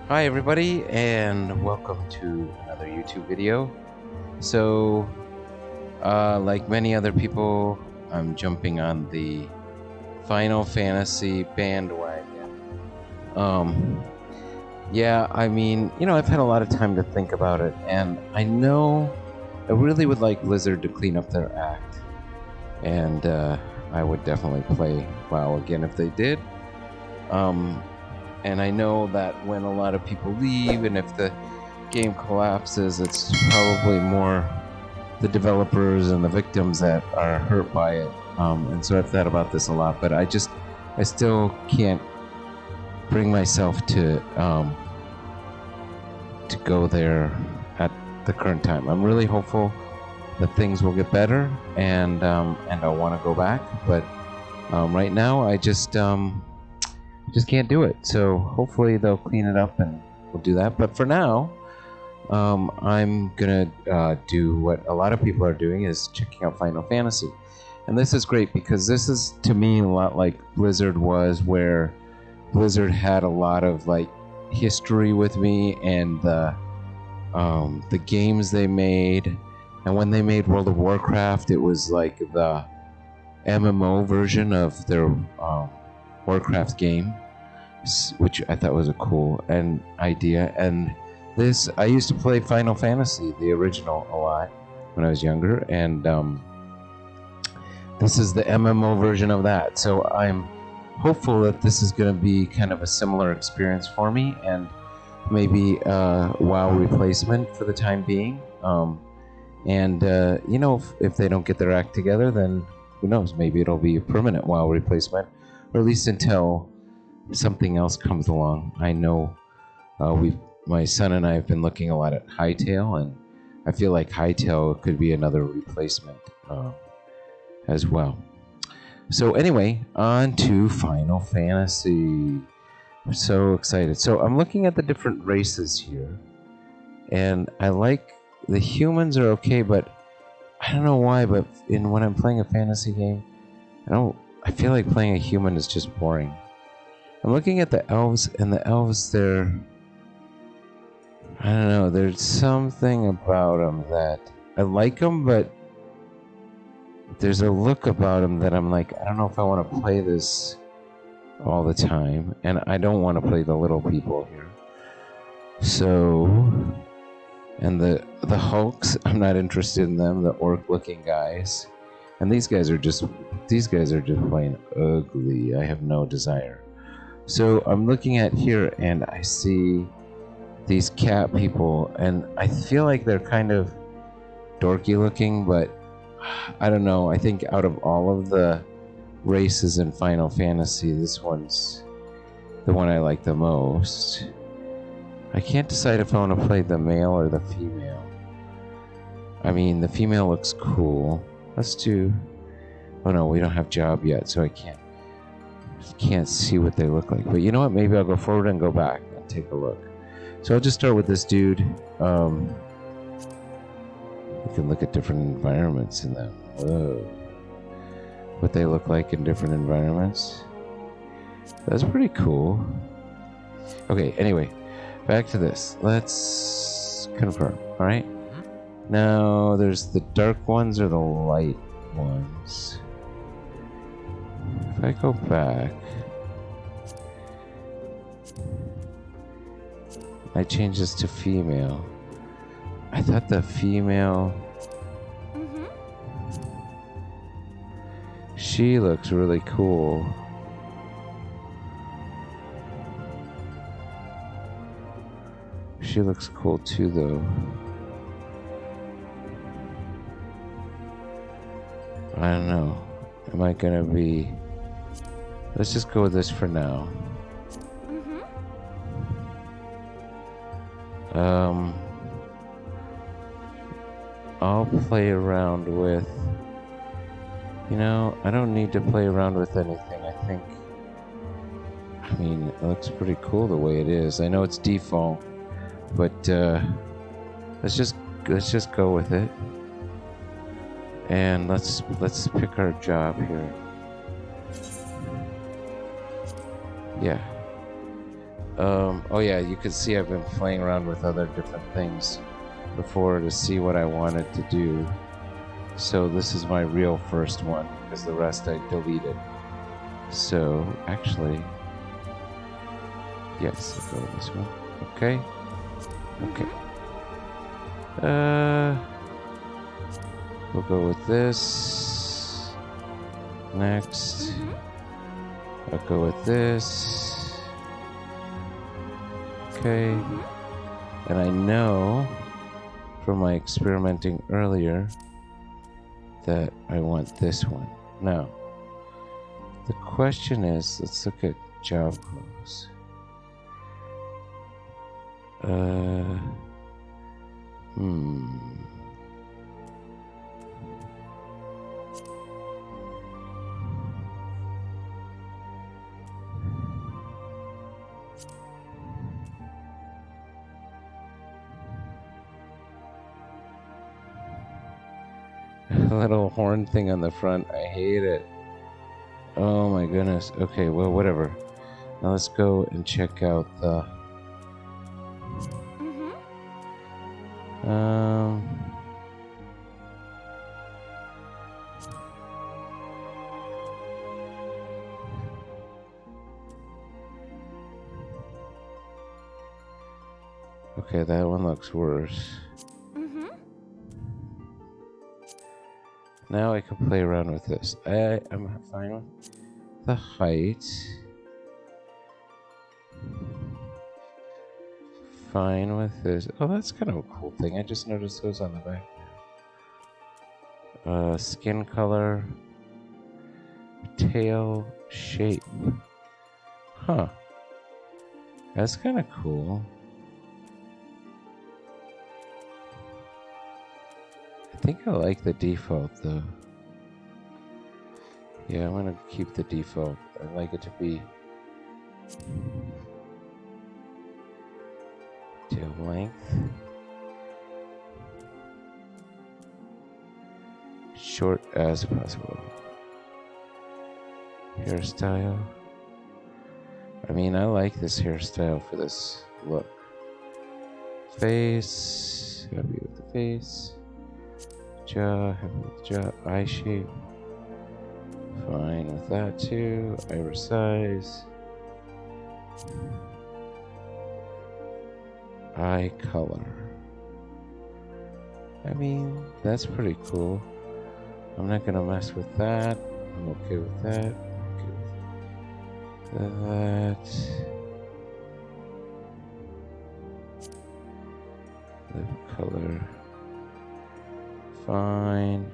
Hi everybody, and welcome to another YouTube video. So, like many other people, I'm jumping on the Final Fantasy bandwagon. Um, yeah, I mean, I've had a lot of time to think about it, and I know I really would like Blizzard to clean up their act, and I would definitely play WoW again if they did. Um, and I know that when a lot of people leave, and if the game collapses, it's probably more the developers and the victims that are hurt by it. And so I've thought about this a lot, but I still can't bring myself to go there at the current time. I'm really hopeful that things will get better, and I want to go back, but right now I just can't do it. So hopefully they'll clean it up and we'll do that. But for now, I'm gonna do what a lot of people are doing, is checking out Final Fantasy. And this is great because this is, to me, a lot like Blizzard was, where Blizzard had a lot of like history with me, and the games they made. And when they made World of Warcraft, it was like the MMO version of their Warcraft game, which I thought was a cool idea. And this, I used to play Final Fantasy, the original, a lot when I was younger, and this is the MMO version of that. So I'm hopeful that this is going to be kind of a similar experience for me, and maybe a WoW replacement for the time being. If they don't get their act together, then who knows? Maybe it'll be a permanent WoW replacement, or at least until something else comes along. I know my son and I have been looking a lot at Hytale, and I feel like Hytale could be another replacement as well. So anyway, on to Final Fantasy. I'm so excited. So I'm looking at the different races here, and I like the humans are okay, but I don't know why, but when I'm playing a fantasy game, I feel like playing a human is just boring. I'm looking at the elves, and the elves, I don't know, there's something about them that I like them, but there's a look about them that I'm like, I don't know if I want to play this all the time, and I don't want to play the little people here. So, and the Hulks, I'm not interested in them, the orc-looking guys. And these guys are just plain ugly. I have no desire. So I'm looking at here, and I see these cat people, and I feel like they're kind of dorky looking, but I don't know. I think out of all of the races in Final Fantasy, this one's the one I like the most. I can't decide if I want to play the male or the female. I mean, the female looks cool. Let's do... Oh no, we don't have job yet, so I can't see what they look like. But you know what? Maybe I'll go forward and go back and take a look. So I'll just start with this dude. We can look at different environments in them. Whoa. What they look like in different environments. That's pretty cool. Okay, anyway, back to this. Let's confirm, alright? Now, there's the dark ones or the light ones. If I go back, I change this to female. I thought the female... She looks really cool. She looks cool too, though. I don't know. Am I gonna be... Let's just go with this for now. I'll play around with... I don't need to play around with anything. I mean, it looks pretty cool the way it is. I know it's default, but let's just go with it. And let's pick our job here. Yeah. Oh yeah, you can see I've been playing around with other different things before to see what I wanted to do. So this is my real first one, because the rest I deleted. So actually, yes, I'll go with this one. Okay. Okay. We'll go with this. Next. I'll go with this. Okay. And I know from my experimenting earlier that I want this one. Now, the question is, let's look at job clothes. Little horn thing on the front. I hate it. Oh my goodness. Okay, well, whatever. Now let's go and check out the... Okay, that one looks worse. Now I can play around with this. I'm fine with the height. Fine with this. Oh, that's kind of a cool thing. I just noticed those on the back. Skin color. Tail shape. Huh. That's kind of cool. I think I like the default though. Yeah, I'm gonna keep the default. I like it to be tail length, short as possible. Hairstyle. I mean, I like this hairstyle for this look. Face. Happy with the face. Jaw, happy with the jaw. Eye shape, fine with that too. Iris size. Eye color. I mean, that's pretty cool. I'm not gonna mess with that. I'm okay with that. Okay with that. Lip color. Fine.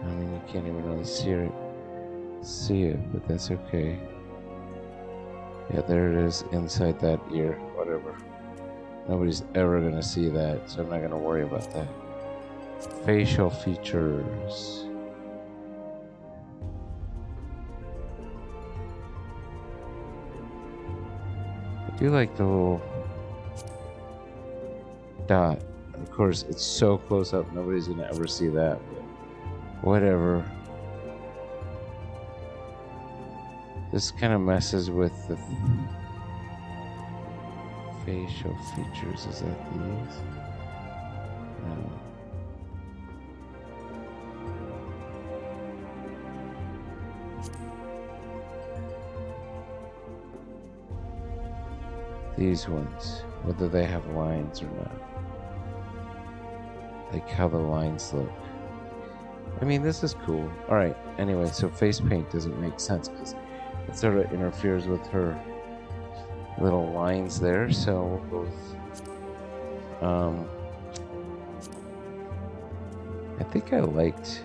I mean, you can't even really see it, but that's okay. Yeah, there it is inside that ear. Whatever. Nobody's ever gonna see that, so I'm not gonna worry about that. Facial features. I do like the little dot. Of course, it's so close up, nobody's gonna ever see that, but whatever. This kind of messes with the facial features. Is that these? No. These ones, whether they have lines or not. Like how the lines look. I mean, this is cool. Alright, anyway, so face paint doesn't make sense because it sort of interferes with her little lines there, so we'll go with, I think I liked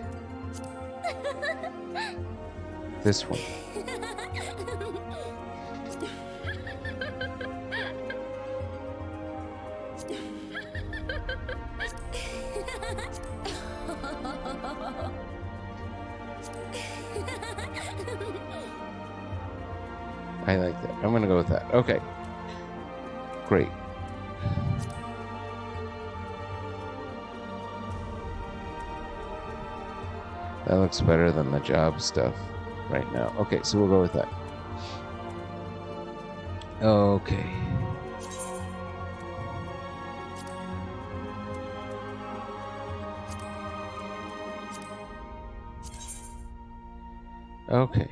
this one. I like that. I'm gonna go with that. Okay. Great. That looks better than the job stuff. right now. Okay, so we'll go with that. Okay. Okay.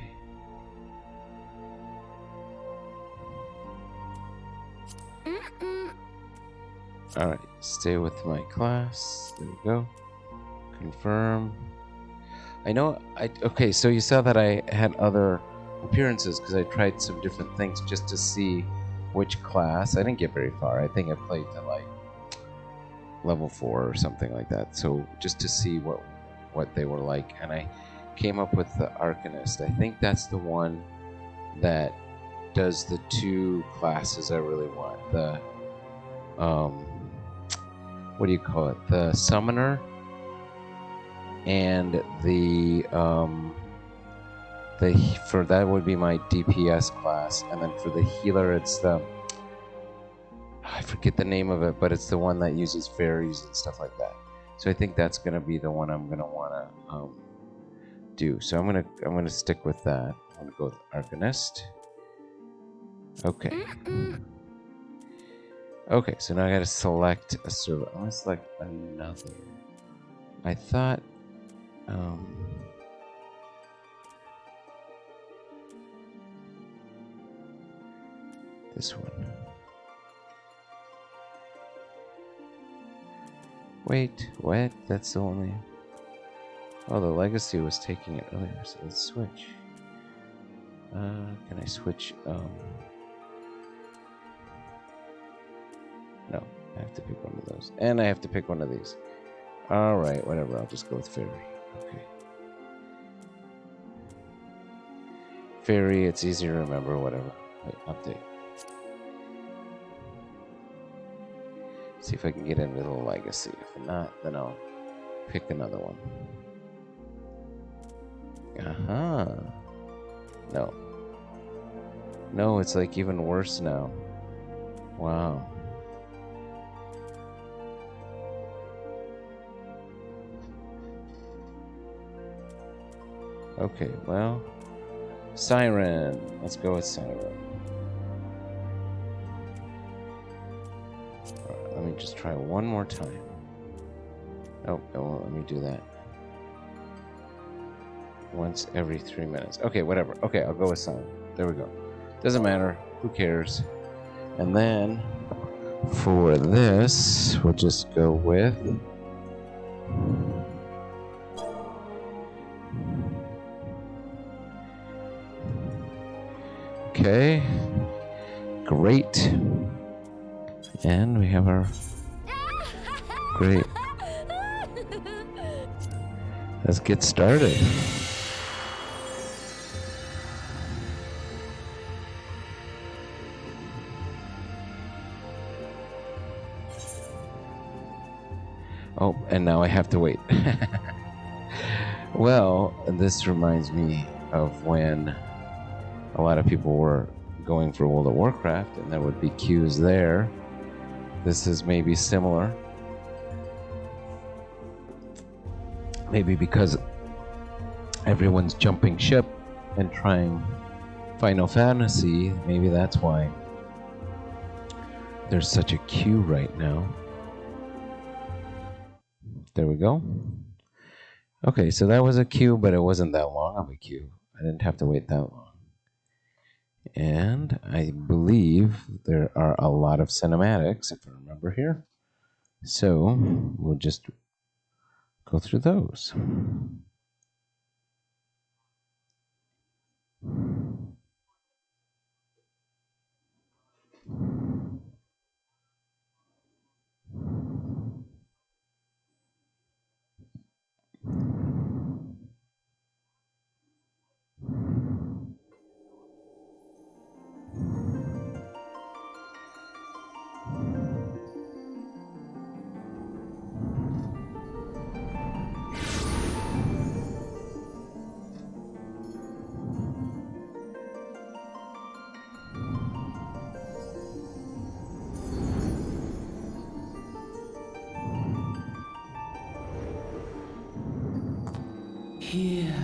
Alright, stay with my class. There we go. Confirm. I know, okay, so you saw that I had other appearances because I tried some different things just to see which class. I didn't get very far. I think I played to like level 4 or something like that. So just to see what they were like. And I came up with the Arcanist. I think that's the one that does the 2 classes I really want. The, what do you call it? The Summoner and the for that would be my DPS class, and then for the healer it's the, I forget the name of it, but it's the one that uses fairies and stuff like that. So I think that's gonna be the one I'm gonna wanna do. So I'm gonna stick with that. I'm gonna go with Arcanist. Okay. Okay, so now I gotta select a server. I'm gonna select another. I thought this one. Wait, what? That's the only... Oh, the legacy was taking it earlier, so let's switch. Can I switch? No, I have to pick one of those. And I have to pick one of these. Alright, whatever, I'll just go with Fairy. Okay. Fairy, it's easier to remember, whatever. Wait, update. See if I can get into the legacy. If not, then I'll pick another one. No. No, it's like even worse now. Wow. Okay, well, Siren. Let's go with Siren. Alright, let me just try one more time. Oh, it won't let me do that. Once every 3 minutes. Okay, whatever. Okay, I'll go with Siren. There we go. Doesn't matter. Who cares? And then for this, we'll just go with... Okay, great. And we have our... Great. Let's get started. Oh, and now I have to wait. Well, this reminds me of when a lot of people were going for World of Warcraft, and there would be queues there. This is maybe similar. Maybe because everyone's jumping ship and trying Final Fantasy, maybe that's why there's such a queue right now. There we go. Okay, so that was a queue, but it wasn't that long of a queue. I didn't have to wait that long. And I believe there are a lot of cinematics, if I remember here. So we'll just go through those. Here.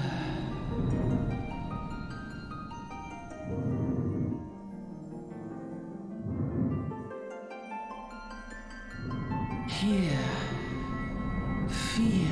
Hear, feel.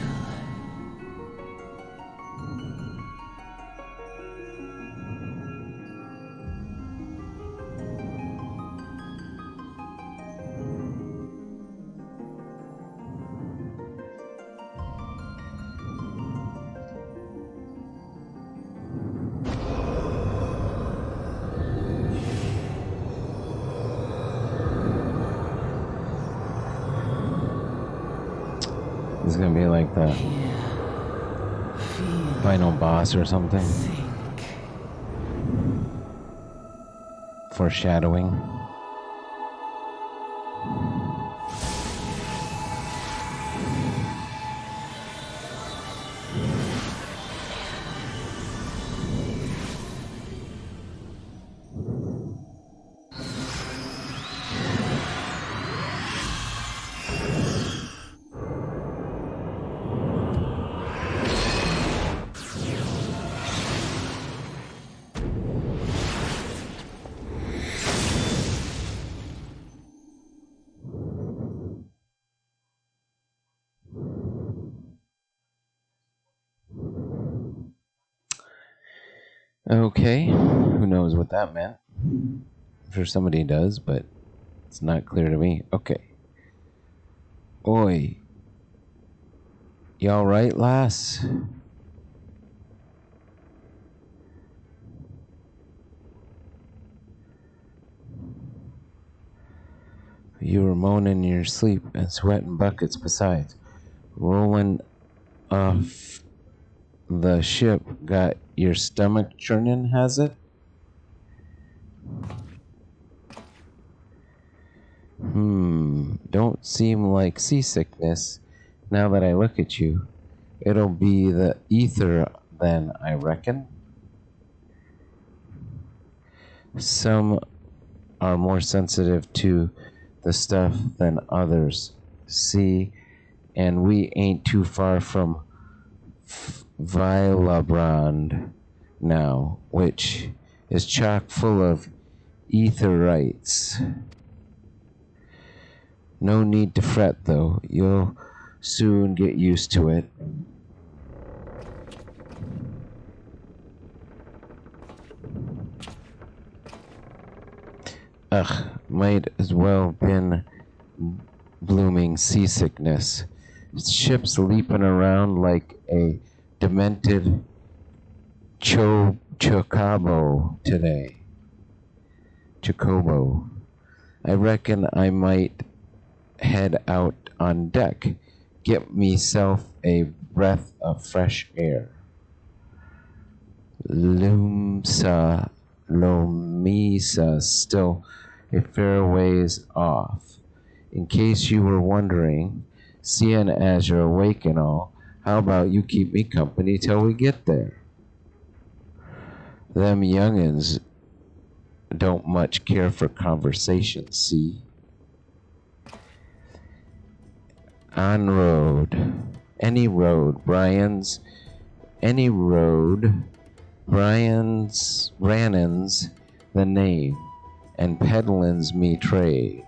This is gonna be like the final boss or something. Foreshadowing. Okay, who knows what that meant? I'm sure somebody does, but it's not clear to me. Okay. Oi. You alright, lass? You were moaning in your sleep and sweating buckets besides. Rolling off the ship got your stomach churning, has it? Don't seem like seasickness now that I look at you. It'll be the ether then, I reckon. Some are more sensitive to the stuff than others. See, and we ain't too far from Vilabrand now, which is chock full of etherites. No need to fret, though. You'll soon get used to it. Ugh, might as well been blooming seasickness. Ship's leaping around like a demented chocobo today. Chocobo. I reckon I might head out on deck, get meself a breath of fresh air. Lomisa still a fair ways off. In case you were wondering, seeing as you're awake and all, how about you keep me company till we get there? Them young'uns don't much care for conversation, see? On road. Any road, Brian's. Any road. Brannan's the name, and peddlin's me trade.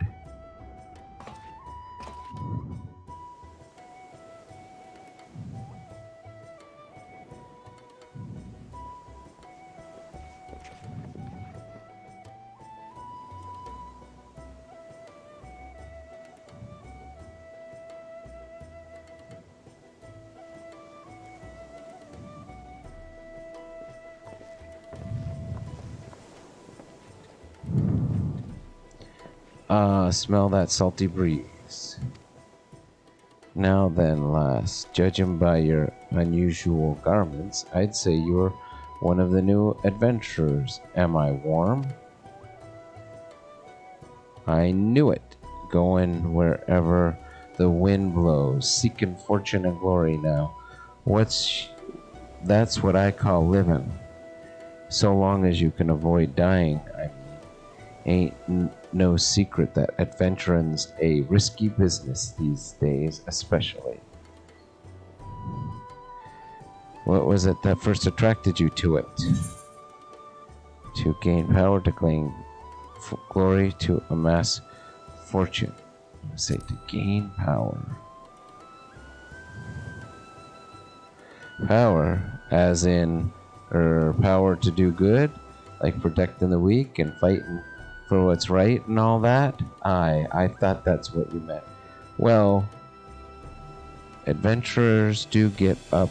Smell that salty breeze. Now then, lass, judging by your unusual garments, I'd say you're one of the new adventurers. Am I warm? I knew it. Going wherever the wind blows, seeking fortune and glory now. That's what I call living. So long as you can avoid dying, I mean. Ain't no secret that adventuring's a risky business these days, especially. What was it that first attracted you to it? To gain power, to gain glory, to amass fortune. Say to gain power. Power, as in power to do good, like protecting the weak and fighting for what's right and all that. I thought that's what you meant. Well, adventurers do get up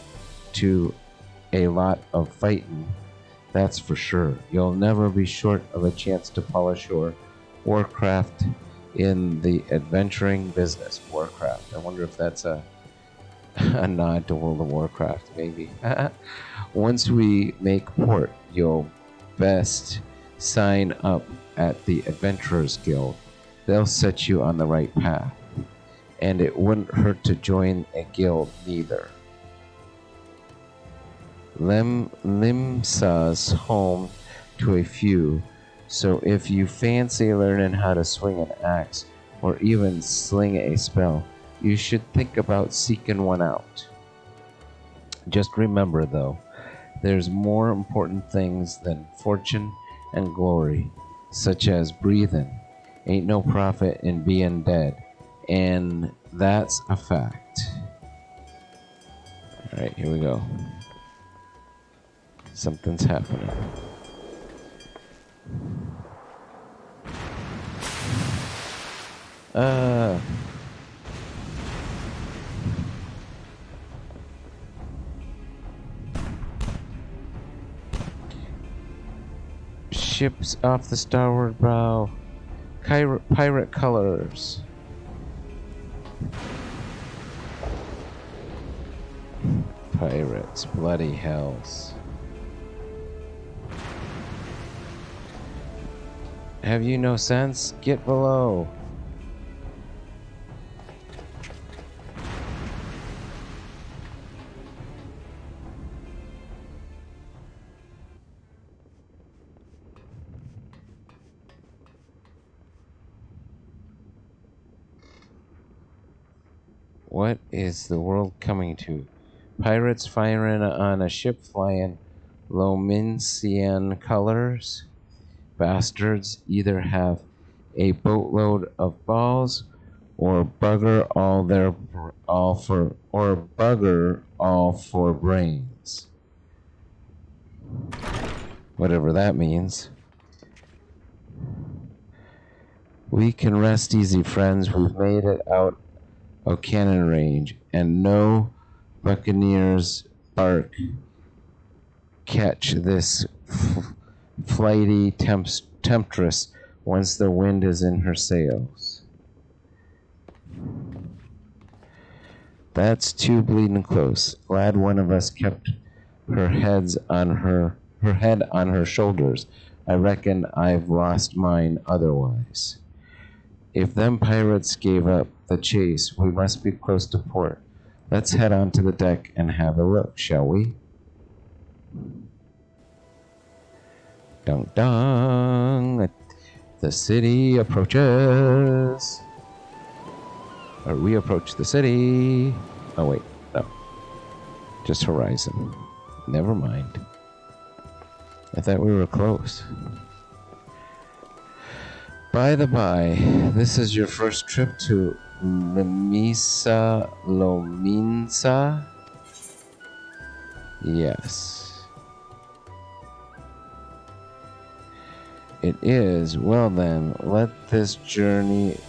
to a lot of fighting, that's for sure. You'll never be short of a chance to polish your Warcraft in the adventuring business. Warcraft. I wonder if that's a nod to World of Warcraft, maybe. Once we make port, you'll best sign up at the Adventurers Guild. They'll set you on the right path. And it wouldn't hurt to join a guild neither. Limsa's home to a few, so if you fancy learning how to swing an axe or even sling a spell, you should think about seeking one out. Just remember though, there's more important things than fortune and glory, such as breathing. Ain't no profit in being dead, and that's a fact. Alright, here we go. Something's happening. Ships off the starboard bow. Pirate colors. Pirates, bloody hells. Have you no sense? Get below. What is the world coming to? Pirates firing on a ship flying Lominsian colors? Bastards either have a boatload of balls or bugger all for brains. Whatever that means. We can rest easy, friends. We've made it out of cannon range, and no buccaneers bark catch this flighty temptress once the wind is in her sails. That's too bleeding close. Glad one of us kept her head on her shoulders. I reckon I've lost mine otherwise. If them pirates gave up the chase, we must be close to port. Let's head on to the deck and have a look, shall we? Dun dun! The city approaches. Or we approach the city. Oh wait, no. Just horizon. Never mind. I thought we were close. By the by, this is your first trip to Lominsa? Yes. It is. Well then, let this journeyed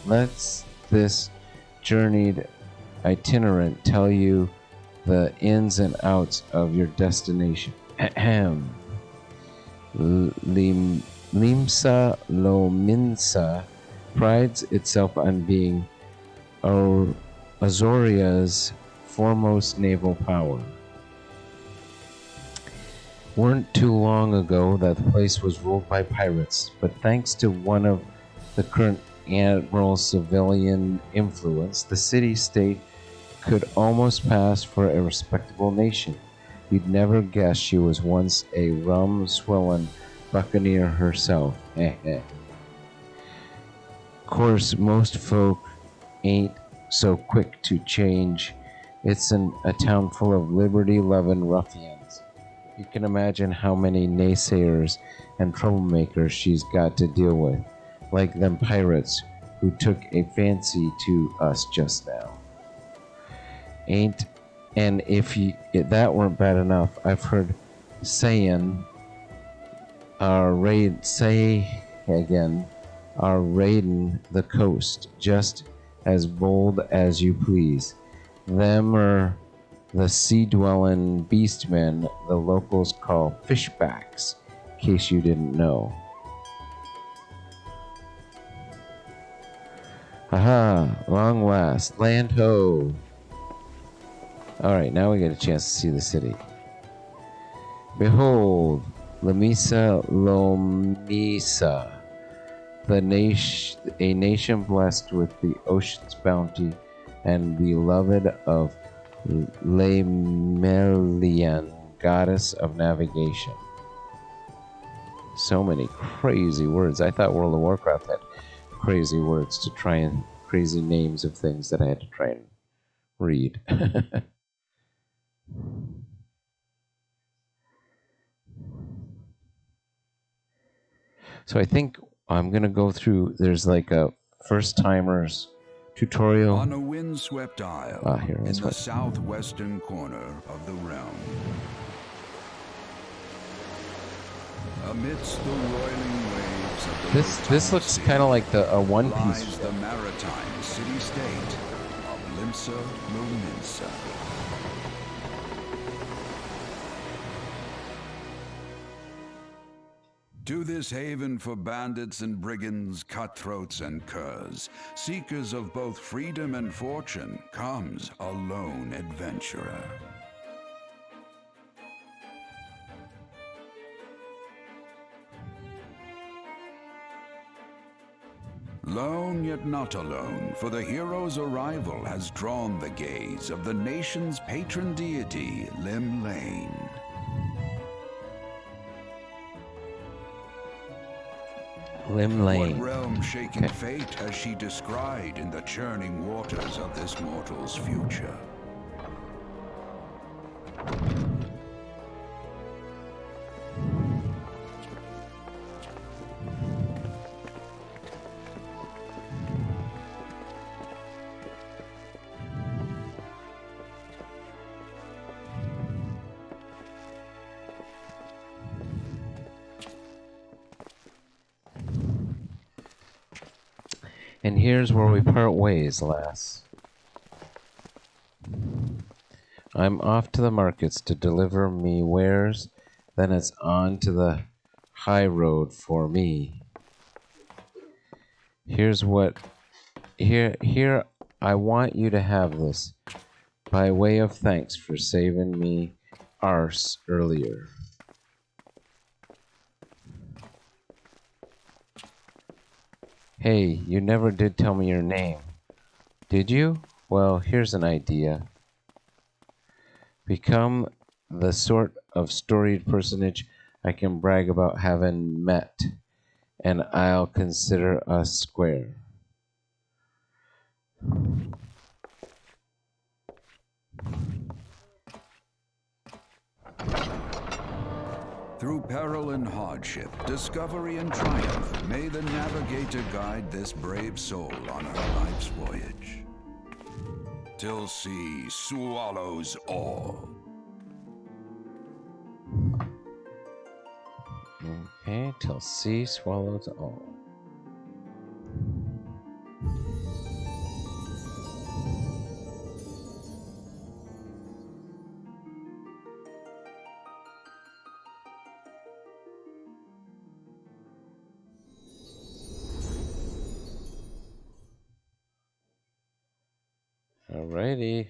itinerant tell you the ins and outs of your destination. Ahem. Lominsa prides itself on being Azoria's foremost naval power. Weren't too long ago that the place was ruled by pirates, but thanks to one of the current admiral's civilian influence, the city-state could almost pass for a respectable nation. You'd never guess she was once a rum-swilling buccaneer herself. Of course, most folk ain't so quick to change. It's a town full of liberty-loving ruffians. You can imagine how many naysayers and troublemakers she's got to deal with, like them pirates who took a fancy to us just now. And if that weren't bad enough, I've heard say again, are raiding the coast, just as bold as you please. Them are the sea-dwelling beastmen the locals call fishbacks, in case you didn't know. Aha, long last, land ho! Alright, now we get a chance to see the city. Behold, Lamisa Lomisa, a nation blessed with the ocean's bounty and beloved of Lemelian, goddess of navigation. So many crazy words. I thought World of Warcraft had crazy words to try and crazy names of things that I had to try and read. So I think I'm gonna go through. There's like a first timers tutorial on a windswept isle in the southwestern corner of the realm. Amidst the roiling waves of the this looks kind of like a One Piece. The maritime city-state of Limsa Lominsa. To this haven for bandits and brigands, cutthroats and curs, seekers of both freedom and fortune, comes a lone adventurer. Lone yet not alone, for the hero's arrival has drawn the gaze of the nation's patron deity, Lim Lane. Lim Lane. What realm-shaking fate has she descried in the churning waters of this mortal's future? And here's where we part ways, lass. I'm off to the markets to deliver me wares, then it's on to the high road for me. Here I want you to have this, by way of thanks for saving me arse earlier. Hey, you never did tell me your name. Did you? Well, here's an idea. Become the sort of storied personage I can brag about having met, and I'll consider us square. Through peril and hardship, discovery and triumph, may the navigator guide this brave soul on her life's voyage. Till sea swallows all. Okay, till sea swallows all. Alrighty.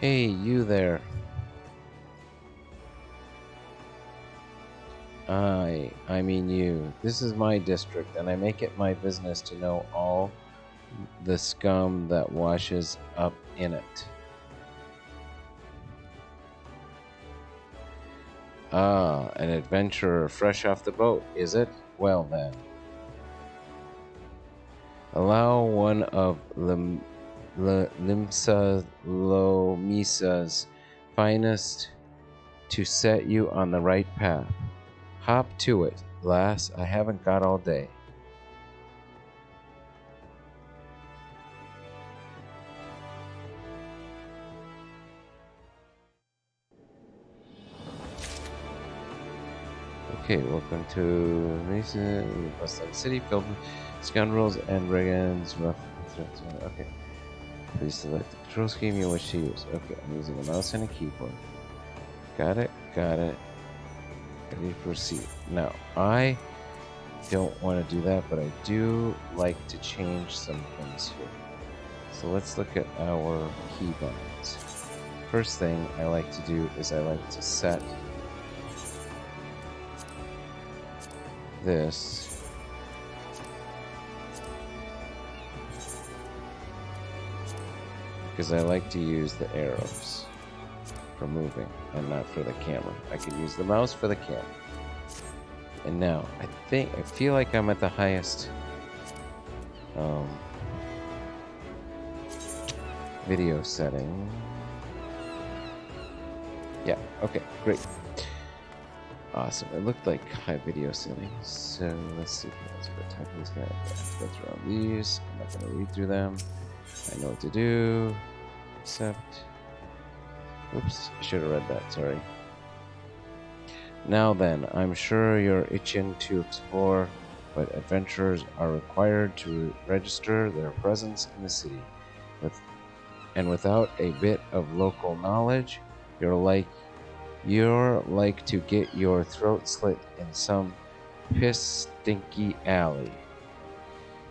Hey, you there. I mean you. This is my district, and I make it my business to know all the scum that washes up in it. Ah, an adventurer fresh off the boat, is it? Well then. Allow one of Limsa Lomisa's finest to set you on the right path. Hop to it, lass. I haven't got all day. Okay, welcome to Mason, Bustling City, filled with scoundrels and brigands. Rough. Okay. Please select the control scheme you wish to use. Okay, I'm using a mouse and a keyboard. Got it, got it. Ready to proceed. Now, I don't want to do that, but I do like to change some things here. So let's look at our key buttons. First thing I like to do is I like to set this because I like to use the arrows for moving and not for the camera. I can use the mouse for the camera. And now I feel like I'm at the highest video setting. Yeah, okay, great. Awesome. It looked like high video settings. So let's see. Let's go talk to this guy. Let's go through all these. I'm not going to read through them. I know what to do. Accept. Oops, I should have read that. Sorry. Now then, I'm sure you're itching to explore, but adventurers are required to register their presence in the city. Without a bit of local knowledge, you're like to get your throat slit in some piss-stinky alley.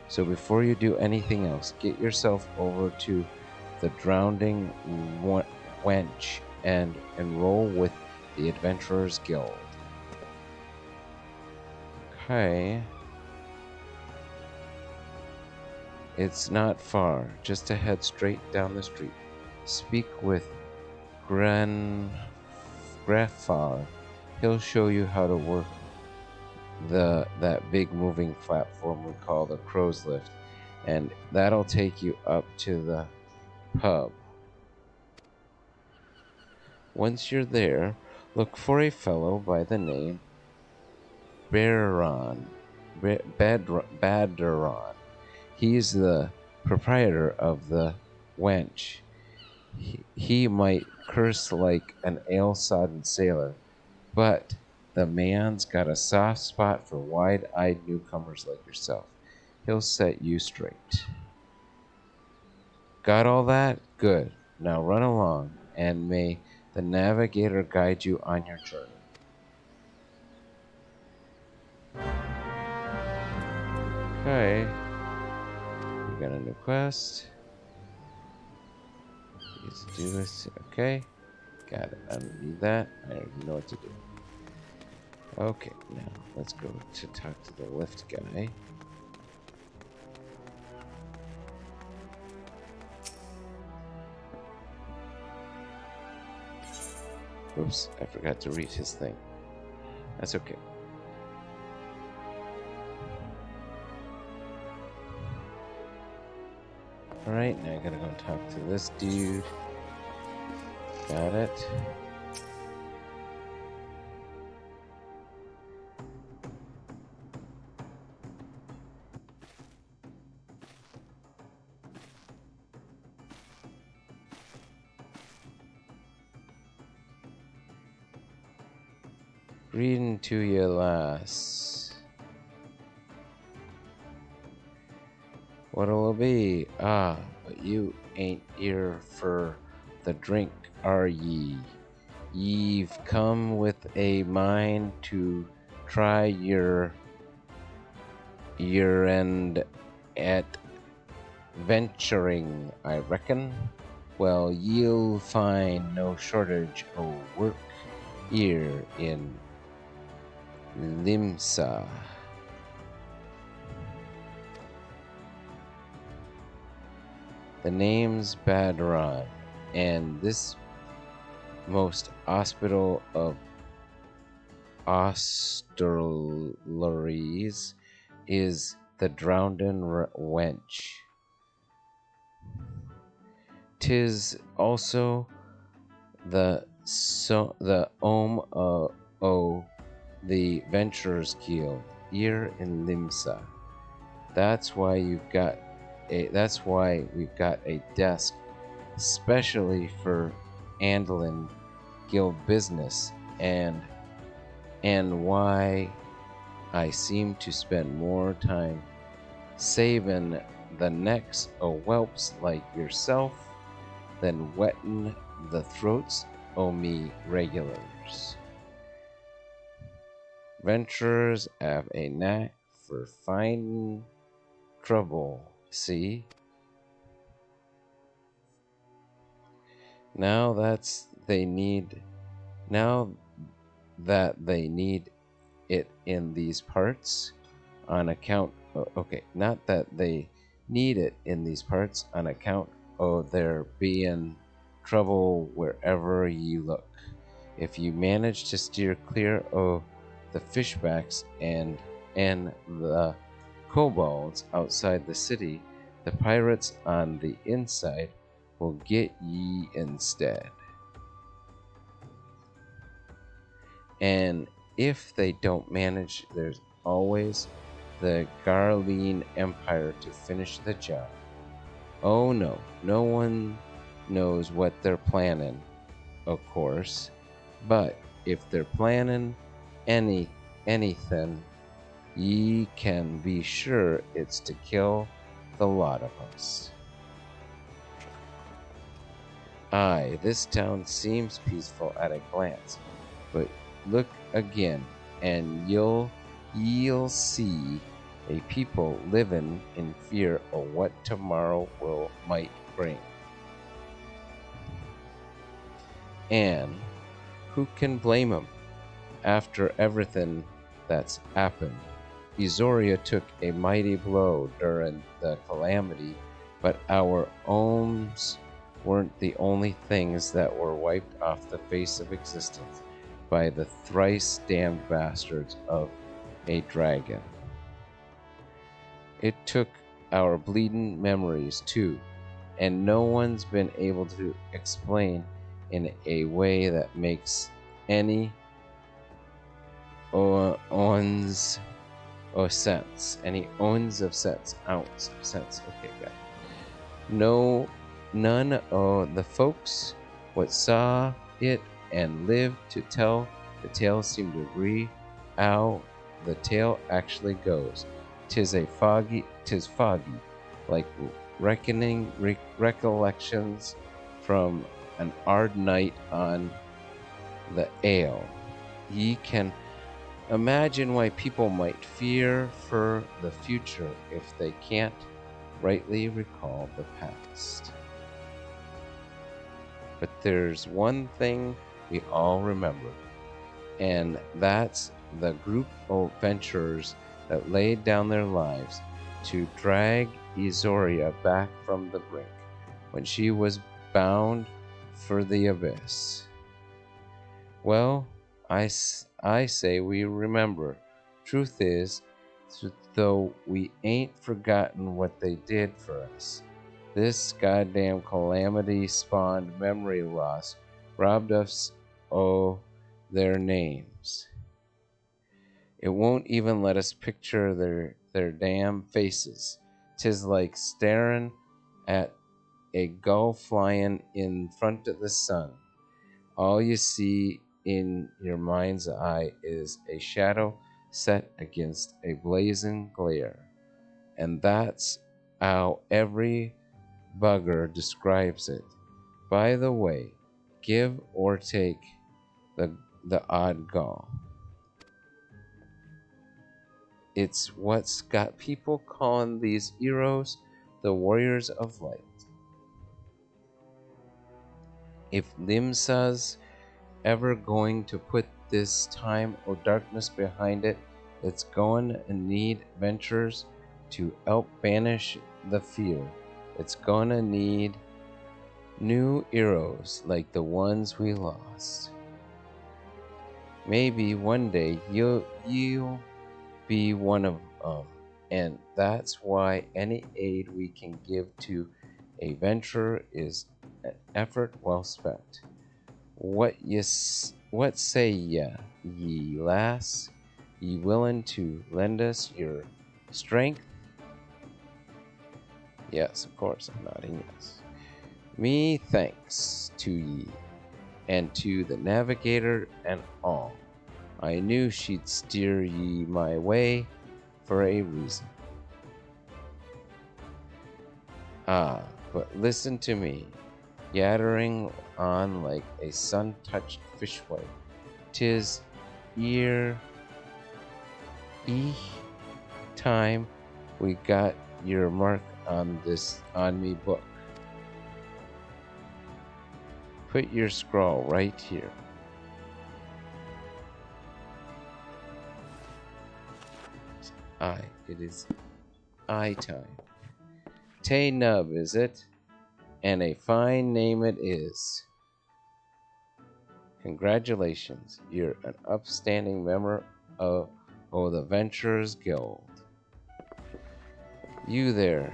So before you do anything else, get yourself over to the Drowning Wench and enroll with the Adventurers Guild. Okay. It's not far, just to head straight down the street. Speak with Greffar. He'll show you how to work that big moving platform we call the Crow's Lift, and that'll take you up to the pub. Once you're there, look for a fellow by the name Badron. He's the proprietor of the wench. He might curse like an ale-sodden sailor, but the man's got a soft spot for wide-eyed newcomers like yourself. He'll set you straight. Got all that? Good. Now run along, and may the navigator guide you on your journey. Okay. We got a new quest. Let's do this. Okay. Got it. I don't need that. I already know what to do. Okay, now let's go to talk to the lift guy. Oops, I forgot to read his thing. That's okay. Alright, now I gotta go talk to this dude. Got it. Reading to you, lass. What'll it be? Ah, but you ain't here for the drink, are ye? Ye've come with a mind to try your end at venturing, I reckon. Well, ye'll find no shortage o' work here in Limsa. The name's Badron, and this most hospital of hostelries is the Drownden Wench. 'Tis also the home the Venturers Guild here in Limsa. That's why we've got a desk especially for handling guild business, and why I seem to spend more time saving the necks of whelps like yourself than wetting the throats o' me regulars. Venturers have a knack for finding trouble, see? Now that they need it in these parts on account not that they need it in these parts on account of there being trouble wherever you look. If you manage to steer clear of the fishbacks and the kobolds outside the city, the pirates on the inside will get ye instead. And if they don't manage, there's always the Garlean Empire to finish the job. Oh no one knows what they're planning, of course, but if they're planning anything, ye can be sure it's to kill the lot of us. Aye, this town seems peaceful at a glance, but look again, and you'll see a people living in fear of what tomorrow might bring. And who can blame 'em after everything that's happened? Izoria took a mighty blow during the calamity, but our homes weren't the only things that were wiped off the face of existence by the thrice damned bastards of a dragon. It took our bleeding memories too, and no one's been able to explain in a way that makes any ounce of sense. Okay, got it. None of the folks what saw it and lived to tell the tale seem to agree how the tale actually goes. 'Tis foggy, like recollections from an hard night on the ale. Ye can imagine why people might fear for the future if they can't rightly recall the past. But there's one thing we all remember, and that's the group of adventurers that laid down their lives to drag Izoria back from the brink when she was bound for the abyss. Well, I say we remember. Truth is, though we ain't forgotten what they did for us, this goddamn calamity spawned memory loss robbed us of their names. It won't even let us picture their damn faces. 'Tis like staring at a gull flying in front of the sun. All you see in your mind's eye is a shadow set against a blazing glare. And that's how every bugger describes it. By the way, give or take the odd gall. It's what's got people calling these heroes the warriors of light. If Limsa's ever going to put this time or darkness behind it. It's going to need ventures to help banish the fear. It's going to need new heroes like the ones we lost. Maybe one day you'll be one of them, and that's why any aid we can give to a venture is an effort well spent. What say ye lass? Ye willing to lend us your strength? Yes, of course, I'm nodding yes. Me thanks to ye, and to the navigator and all. I knew she'd steer ye my way for a reason. Ah, but listen to me, yattering on like a sun-touched fishwife. 'Tis time we got your mark on me book. Put your scrawl right here. It is I time. Tay Nub, is it? And a fine name it is. Congratulations, you're an upstanding member of the Venturers Guild. You there,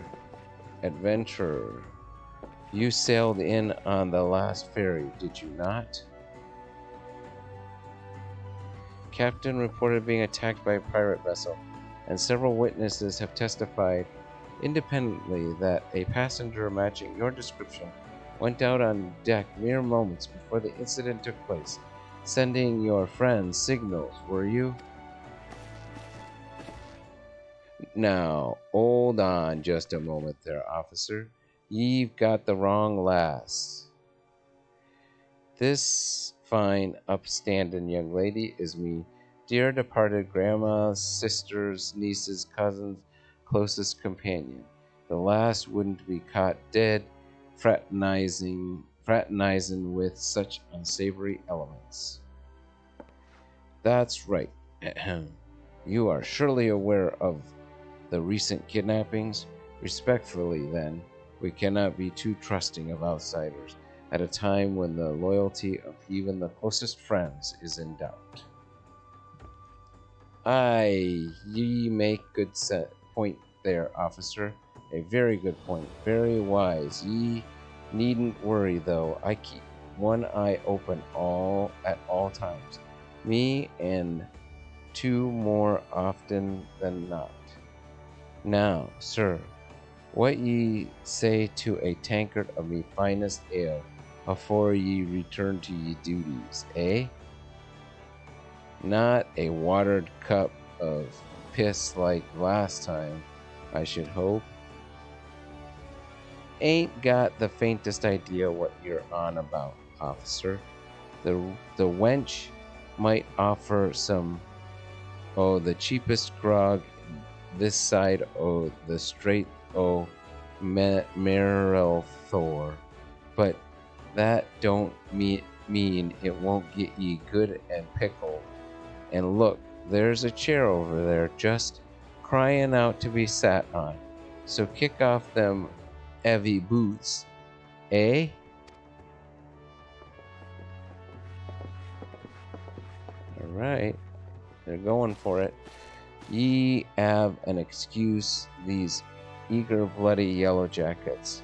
adventurer. You sailed in on the last ferry, did you not? Captain reported being attacked by a pirate vessel, and several witnesses have testified independently that a passenger matching your description went out on deck mere moments before the incident took place, sending your friends signals, were you? Now, hold on just a moment there, officer. You've got the wrong lass. This fine, upstanding young lady is me dear departed grandma's sister's niece's cousin's closest companion. The last wouldn't be caught dead fraternizing with such unsavory elements. That's right. You are surely aware of the recent kidnappings. Respectfully, then, we cannot be too trusting of outsiders at a time when the loyalty of even the closest friends is in doubt. Aye, ye make good point there, officer. A very good point, very wise. Ye needn't worry, though. I keep one eye open at all times. Me and two more often than not. Now, sir, what ye say to a tankard of me finest ale afore ye return to ye duties, eh? Not a watered cup of piss like last time, I should hope. Ain't got the faintest idea what you're on about, officer. The wench might offer some the cheapest grog this side o' the Strait o' Thor, but that don't mean it won't get ye good and pickled. And look, there's a chair over there just crying out to be sat on. So kick off them heavy boots, eh? All right, they're going for it. Ye have an excuse these eager bloody yellow jackets.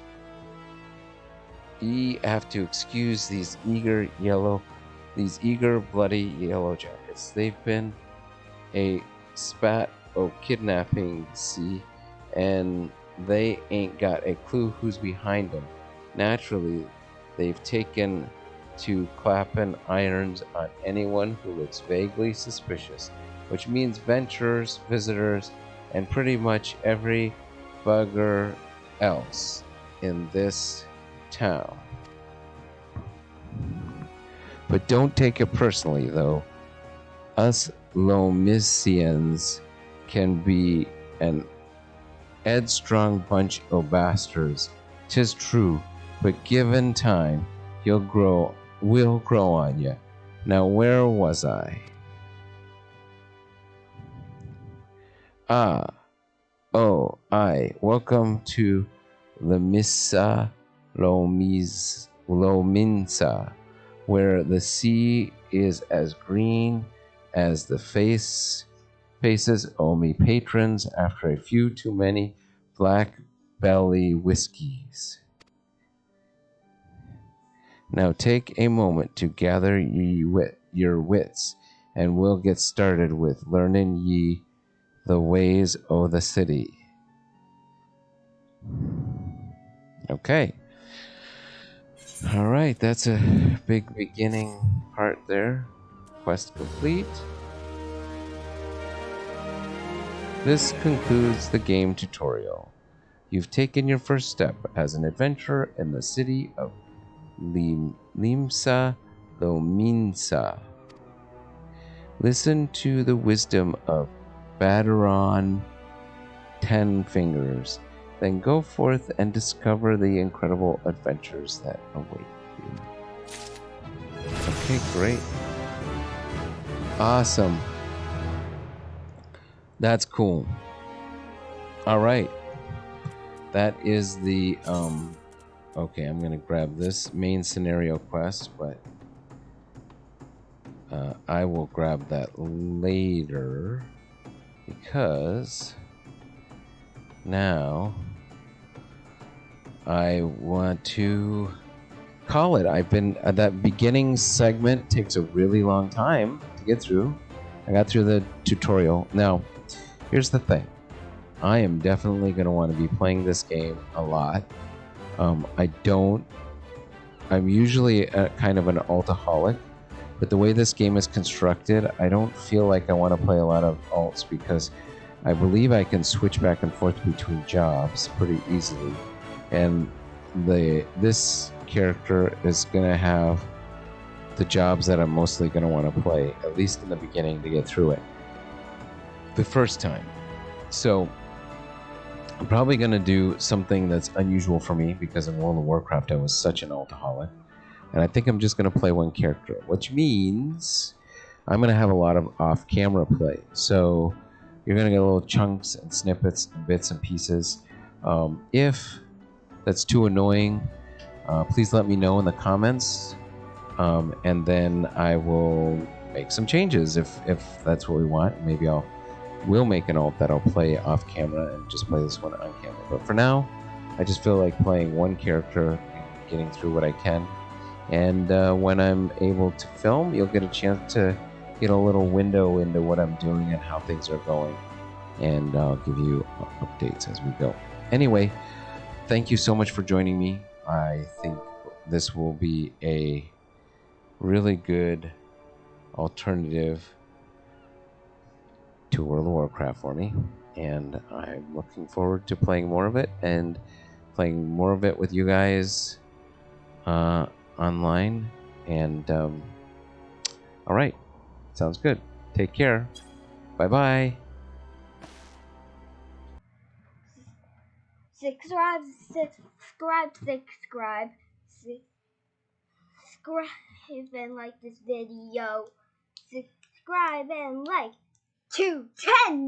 Ye have to excuse these eager bloody yellow jackets. They've been a spat o' kidnapping, see, and they ain't got a clue who's behind them. Naturally, they've taken to clapping irons on anyone who looks vaguely suspicious, which means venturers, visitors, and pretty much every bugger else in this town. But don't take it personally, though. Us Lomisians can be an headstrong bunch o' bastards, 'tis true, but given time, we'll grow on ye. Now, where was I? Welcome to Lominsa, where the sea is as green as the faces Omi patrons after a few too many black belly whiskeys. Now take a moment to gather your wits, and we'll get started with learning ye the ways o' the city. Okay. All right, that's a big beginning part there. Quest complete. This concludes the game tutorial. You've taken your first step as an adventurer in the city of Lominsa. Listen to the wisdom of Badaron Ten Fingers, then go forth and discover the incredible adventures that await you. Okay, great. Awesome. That's cool. All right. That is the, okay, I'm going to grab this main scenario quest, but I will grab that later because now I want to call it. I've been, that beginning segment takes a really long time to get through. I got through the tutorial. Now, here's the thing. I am definitely going to want to be playing this game a lot. I'm usually kind of an altaholic, but the way this game is constructed, I don't feel like I want to play a lot of alts because I believe I can switch back and forth between jobs pretty easily. And this character is going to have the jobs that I'm mostly going to want to play, at least in the beginning, to get through it the first time. So I'm probably going to do something that's unusual for me because in World of Warcraft I was such an altaholic. And I think I'm just going to play one character, which means I'm going to have a lot of off-camera play. So you're going to get little chunks and snippets and bits and pieces. If that's too annoying, please let me know in the comments. And then I will make some changes if that's what we want. Maybe we'll make an alt that I'll play off camera and just play this one on camera. But for now, I just feel like playing one character and getting through what I can. And when I'm able to film, you'll get a chance to get a little window into what I'm doing and how things are going. And I'll give you updates as we go. Anyway, thank you so much for joining me. I think this will be a really good alternative to World of Warcraft for me, and I'm looking forward to playing more of it and playing more of it with you guys online. And all right, sounds good. Take care. Bye-bye. Subscribe, and like this video. Subscribe and like to 10